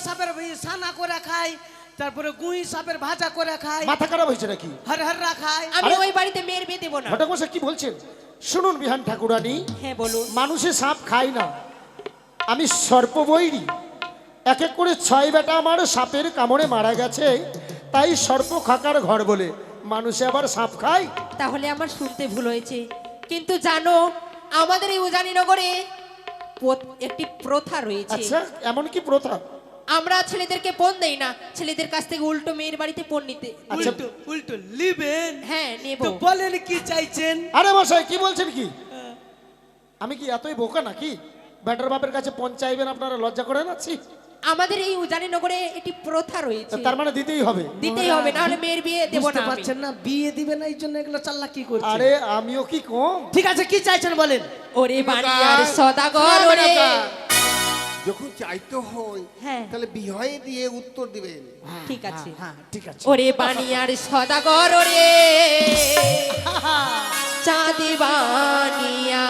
সাপের ছানা করে খায়, তারপরে গুই সাপের ভাজা করে খায়। মাথা খারাপ হয়েছে নাকি? হরহররা খায়। আমি ওই বাড়িতে মেয়ের বিয়ে দেব না। ঘটক মশাই কি বলছেন? শুনুন বিহান ঠাকুরানী, হ্যাঁ বলুন। মানুষে সাপ খায় না, আমি সর্প বৈরী। এক এক করে 6 বেটা আমার সাপের কামড়ে মারা গেছে, তাই সর্প খাকার ঘর বলে মানুষে আবার সাপ খায়। তাহলে আমার শুনতে ভুল হয়েছে, কিন্তু জানো আমাদের এই উজানিনগরে একটি প্রথা রয়েছে। আচ্ছা, এমন কি প্রথা? আমরা ছেলেদেরকে পণ দেই না, ছেলেদের কাছ থেকে উল্টো মেয়ের বাড়িতে পণ নিতে। আচ্ছা, উল্টো উল্টো লিবেন? হ্যাঁ নেব। তো বলেন কি চাইছেন? আরে মশাই কি বলছেন কি? আমি কি এতই বোকা নাকি? ব্যাটার বাপের কাছে পণ চাইবেন আপনারা, লজ্জা করে নাচ্ছি? আমাদের এই উজানিনগরে একটি প্রথা রয়েছে, তার মানে দিতেই হবে। দিতেই হবে, না হলে মেয়ের বিয়ে দেব বুঝতে না আমি। পারছেন না, বিয়ে দিবেন না, এই জন্য এগুলো চাল্লাকি করছেন। আরে আমিও কি কম? ঠিক আছে, কি চাইছেন বলেন। ওরে বাড়িয়ার সদাগর ওরে। যখন চাইতে হয় হ্যাঁ তাহলে বিহয়ে দিয়ে উত্তর দিবেন। ঠিক আছে। হ্যাঁ ঠিক আছে। ওরে বানিয়ার সদাগর ওরে, চাঁদি বানিয়া।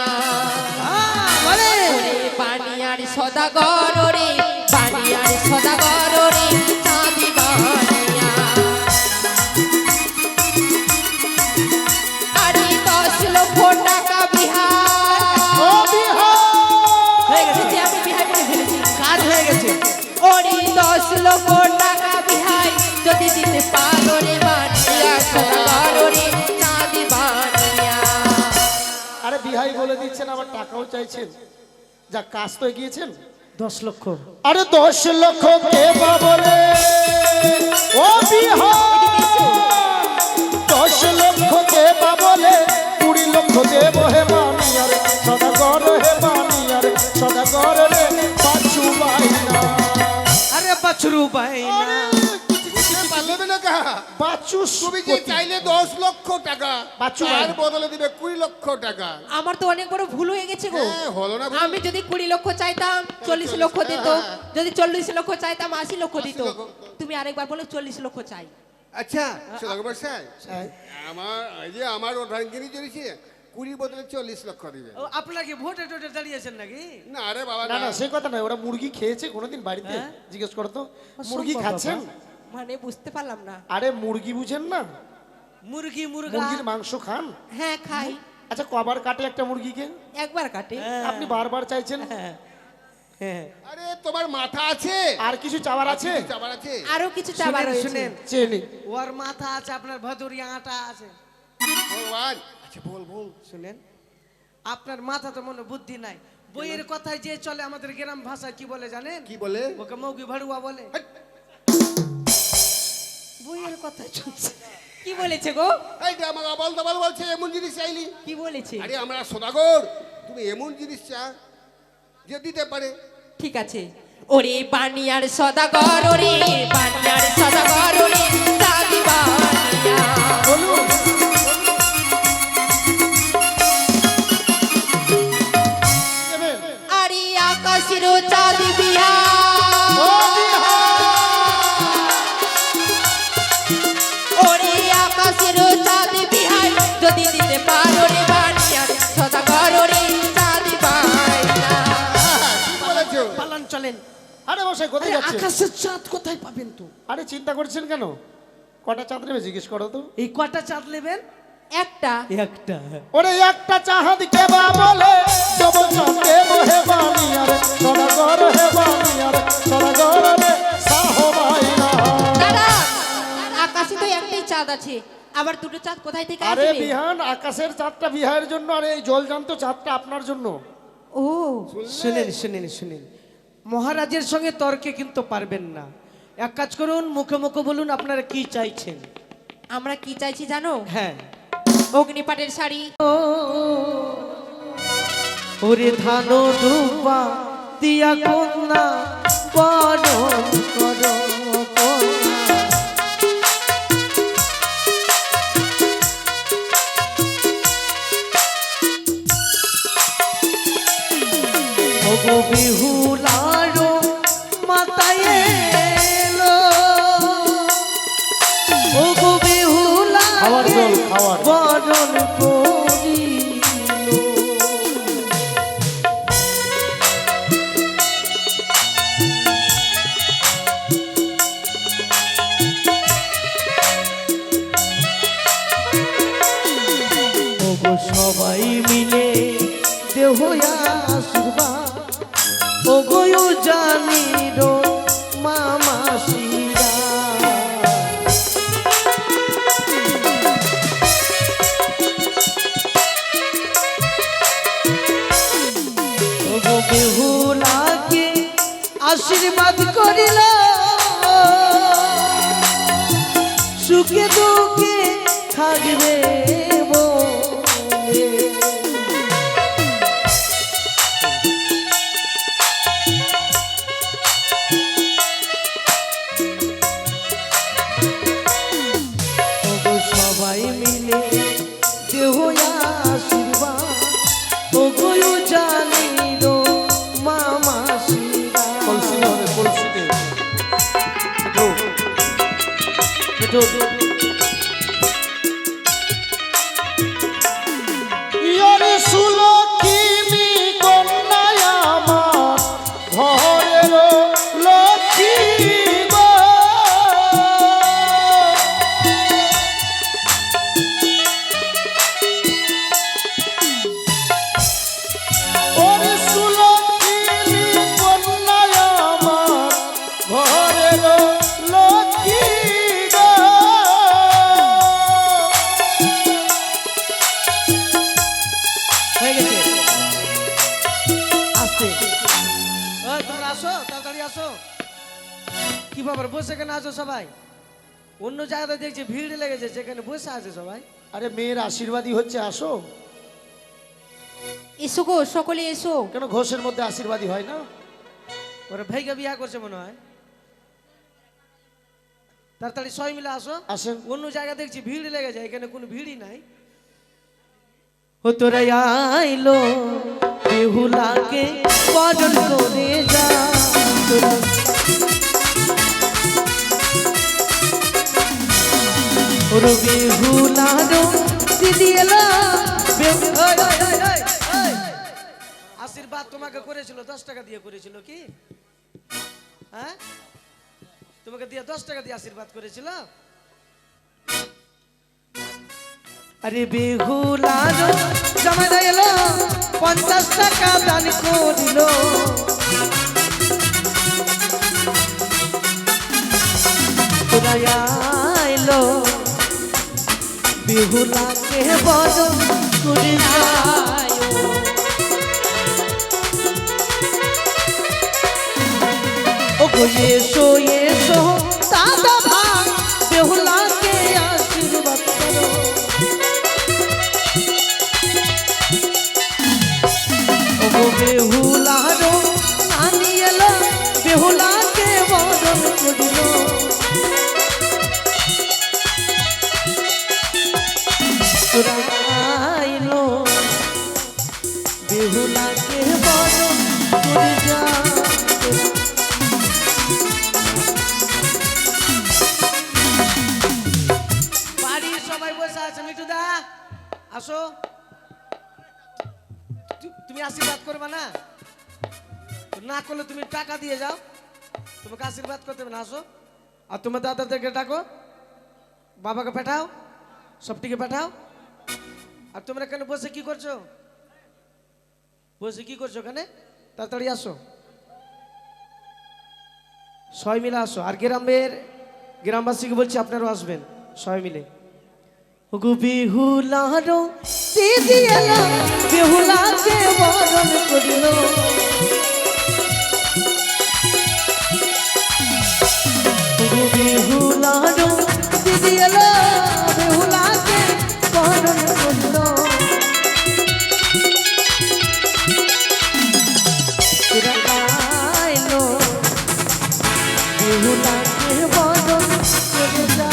বলেন। ওরে বানিয়ার সদাগর ওরে, বানিয়ার সদাগর ওরে, চাঁদি বানিয়া। আরে 10 লক্ষ টাকা বিহার। ও বিহার! হয়ে গেছে, যে আমি বিহার করে ফেলেছি। কাজ হয়ে গেছে। ওরে 10 লক্ষ টাকা বিহাই যদি দিতে পারো রে বানিয়া সদাগর ওরে, চাঁদি বানিয়া। আরে বিহাই বলে দিচ্ছেন, আবার টাকাও চাইছেন। যা কাজ তো এগিয়েছেন। 10 লক্ষ। আরে 10 লক্ষ কে বলে? ও বিহার! 10 লক্ষ কে বলে? 20 লক্ষ দেব হে বানিয়ার সদাগর, হে বানিয়ার সদাগর রে বাছু বাইনা। আরে বাছুরু বাইনা। পারবে না কা? বাছু তুমি যে চাইলে 10 লক্ষ টাকা, বাচ্চু তার ভাই। বদলে দিবে 20 লক্ষ টাকা। আমার তো অনেক বড় ভুল হয়ে গেছে গো। হ্যাঁ, হলো না ভুল? আমি যদি 20 লক্ষ চাইতাম 40 লক্ষ দিত, যদি 40 লক্ষ চাইতাম 80 লক্ষ দিত। 80 লক্ষ। তুমি আরেকবার বলো 40 লক্ষ চাই। আচ্ছা সদাগর মশাই, আমার এই যে আমার ওঠাঙ্গিনী জড়িয়েছে 20 বদলে 40 লক্ষ দিবে। ও, আপনারা কি ভোটে টোটে দাঁড়িয়েছেন নাকি? না আরে বাবা না না, না সে কথা নয়, ওরা মুরগি খেয়েছে কোনোদিন বাড়িতে? হ্যাঁ? জিজ্ঞেস করো তো, মুরগি অসম্ভব খাচ্ছেন? মানে বুঝতে পারলাম না। আরে মুরগি বুঝেন না? মুরগি মুরগা। মুরগির মাংস খান? হ্যাঁ খাই। আচ্ছা কবার কাটে একটা মুরগিকে? একবার কাটে। আপনি বারবার চাইছেন। হ্যাঁ, হ্যাঁ। আরে তোমার মাথা আছে? আর কিছু চাওয়ার আছে? চাবার আছে? আরো কিছু চাবার শুনেন, রয়েছে। শুনেন। চেয়ে নিন। ওর মাথা আছে, আপনার ভদুরিয়া আটা আছে। ভগবান, আচ্ছা বল বল। শুনেন, আপনার মাথা তো মনে বুদ্ধি নাই। বইয়ের কথায় যে চলে, আমাদের গ্রাম ভাষায় কি বলে জানেন? কি বলে? ওকে মৌগি ভাড়ুয়া বলে। হাট! বইয়ের কথায় চলছে। কি বলেছে গো? এই যে আমাকে আবাল দাবাল বলছে এমন জিনিস চাইলি। কি বলেছে? আরে আমরা সদাগর, তুমি এমন জিনিস চা যে দিতে পারে। ঠিক আছে। ওরে বানিয়ার সদাগর ওরে, বানিয়ার সদাগর ওরে, চাঁদি বানিয়া। বলুন। দেবেন? আরে আকাশের চাঁদি বিহা। ও বিহার! ওরে আকাশের চাঁদি বিহাই যদি দিতে পারো রে বানিয়ার সদাগর ওরে, চাঁদি বানিয়া। কি বলেছো? পালান চলেন। আরে মশাই কোথায় আরে যাচ্ছে? আকাশের চাঁদ কোথায় পাবেন তো? আরে চিন্তা করছেন কেন? কটা চাঁদ নেবে জিজ্ঞেস করো তো। এই কটা চাঁদ নেবেন? একটা। একটা। ওরে একটা চাঁদ কে বলে? দেব চাঁদে হে বানিয়ার সদাগর, হে বানিয়ার সদাগর রে সাহ বাইনা। দাদা, আকাশে তো একটাই চাঁদ আছে, আবার দুটো চাঁদ কোথায় থেকে আরে আসবে? বিহান, আকাশের চাঁদটা বিহারের জন্য, আর এই জলজান্ত চাঁদটা আপনার জন্য। ও শুনেন শুনেন শুনেন, মহারাজের সঙ্গে তর্কে কিন্তু পারবেন না। এক কাজ করুন, মুখে মুখে বলুন আপনারা কি চাইছেন। আমরা কি চাইছি জানো? হ্যাঁ। অগ্নিপাটের শাড়ি। ওরে ধান ধূপা দিয়া কন্যা বরণ করো কন্যা। ওগো বিহুলারো মাতায় এলো, ওগো বিহুলা খাওয়ার জল, খাওয়ার। বরণ করিল। করিল সুখে দুঃখে থাকবে বলে। ওগো সবাই মিলে দেহ আশীর্বাদ ওগো জানিল মামা কলসিতে হবে কলসিতে ইয়রে সুলক্ষিনী কন্যায় আমার ঘরের লক্ষ্মী গো। ওরে সুলক্ষিনী কন্যায় আমার ঘরের লক্ষ্মী গো। হয়ে গেছে আসতে তোমরা আসো তাড়াতাড়ি আসো কি ব্যাপার বসে কেন আছো সবাই অন্য জায়গাতে দেখছি ভিড় লেগেছে সেখানে বসে আছে সবাই আরে মেয়ের আশীর্বাদই হচ্ছে, আসো। এসো গো সকলে এসো। কেন ঘোষের মধ্যে আশীর্বাদই হয় না? ওরা ভাইকে বিয়া করছে মনে হয় তাড়াতাড়ি সবাই মিলে আসো আসেন। অন্য জায়গা দেখছি ভিড় লেগেছে এখানে কোনো ভিড়ই নাই ও তোরা আইলো বেহুলাকে বদল করে যা তোরা ওর বেহুলারো দিদি এলো আশীর্বাদ তোমাকে করেছিল 10 টাকা দিয়ে করেছিল কি হ্যাঁ তোমাকে দিয়ে 10 টাকা দিয়ে আশীর্বাদ করেছিল আরে বেহুলারো জামাইরা এলো 50 টাকা দান করিল তোরা আইলো বেহুলাকে বদল করে যায় ও গো এসো এসো দাদা ভাই বেহুলাকে আশীর্বাদ করো ও গো বেহুলারো নানি এলো বেহুলাকে বদল করিল তোরা আইলো বেহুলাকে বদল করে যা বাড়ির সবাই বসে আছে মিঠু দা আসো তুমি আশীর্বাদ করবে না না করলে তুমি টাকা দিয়ে যাও তোমাকে আশীর্বাদ করতে হবে না আসো আর তোমার দাদাদেরকে ডাকো বাবাকে পাঠাও সবটিকে পাঠাও আর তোমরা এখানে বসে কি করছো বসে কি করছো এখানে তাড়াতাড়ি আসো সবাই মিলে আসো আর গ্রামবাসীকে বলছি আপনারাও আসবেন সবাই মিলে ওগো বেহুলারো দিদি এলো বেহুলাকে বরণ করিল ওগো বেহুলারো দিদি এলো বেহুলাকে বরণ করিল তোরা আইলো বেহুলাকে বরণ করে যা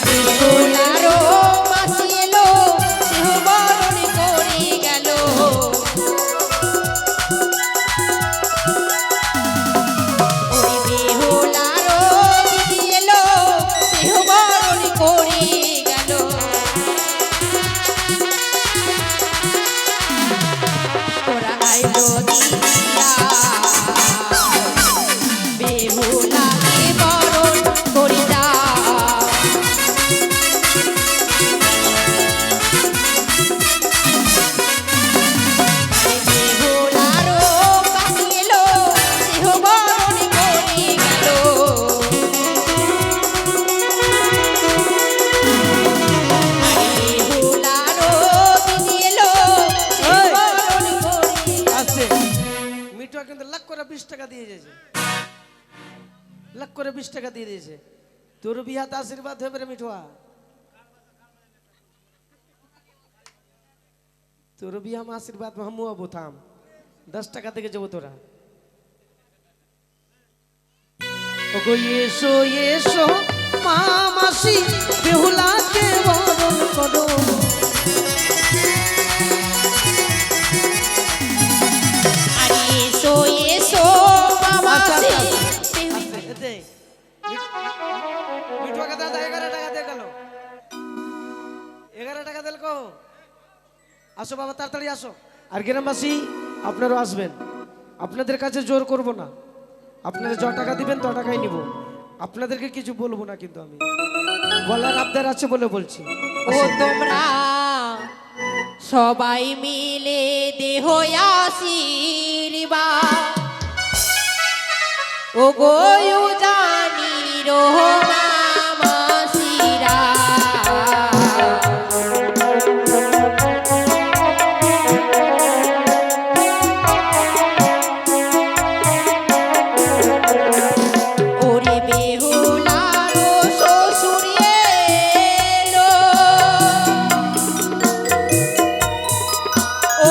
বেহুলারো মাসি এলো দেহ বরণ করে গেল ওরে বেহুলারো দিদি এলো দেহ বরণ করে গেল তোরা আইলো দিদিরা বেহুলাকে বরণ করে যা বেহুলারো পাখি এলো দেহ বরণ করে গেল বেহুলারো দিদি এলো দেহ 20 টাকা দিয়ে দিয়েছে, লাখ করে 20 টাকা দিয়ে দিয়েছে। তোর বিয়াতে আশীর্বাদ হবে রে মিঠুয়া, তোর বিয়া মা আশীর্বাদ হামু আবু থাম, 10 টাকা থেকে যাবো তোরা। ওগো এসো এসো মা মাসি বেহুলাকে বরণ করো, আরে এসো এসো বাবা আচ্ছা, সে আচ্ছা, এতে মিঠুয়া কে দাদা 11 টাকা দিয়ে গেল, 11 টাকা দিল কো। আসো বাবা তাড়াতাড়ি আসো। আর গ্রামবাসী আপনারাও আসবেন, আপনাদের কাছে জোর করব না, আপনারা য টাকা দিবেন ত টাকাই নিব, আপনাদেরকে কিছু বলবো না, কিন্তু আমি বলার আবদার আছে বলে বলছি। ও তোমরা সবাই মিলে দেহ আশীর্বাদ, ও গো জানি রোমা মাসিরা, ওরে বেহুলার শ্বশুর এলো,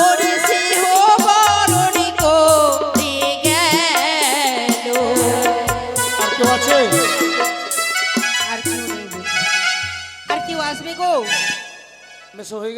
ওরে সিংহ বরণ করে গেল। আর কেউ আছে? আর কেউ নেই, আর কেউ আসবে গো? বেশ হয়ে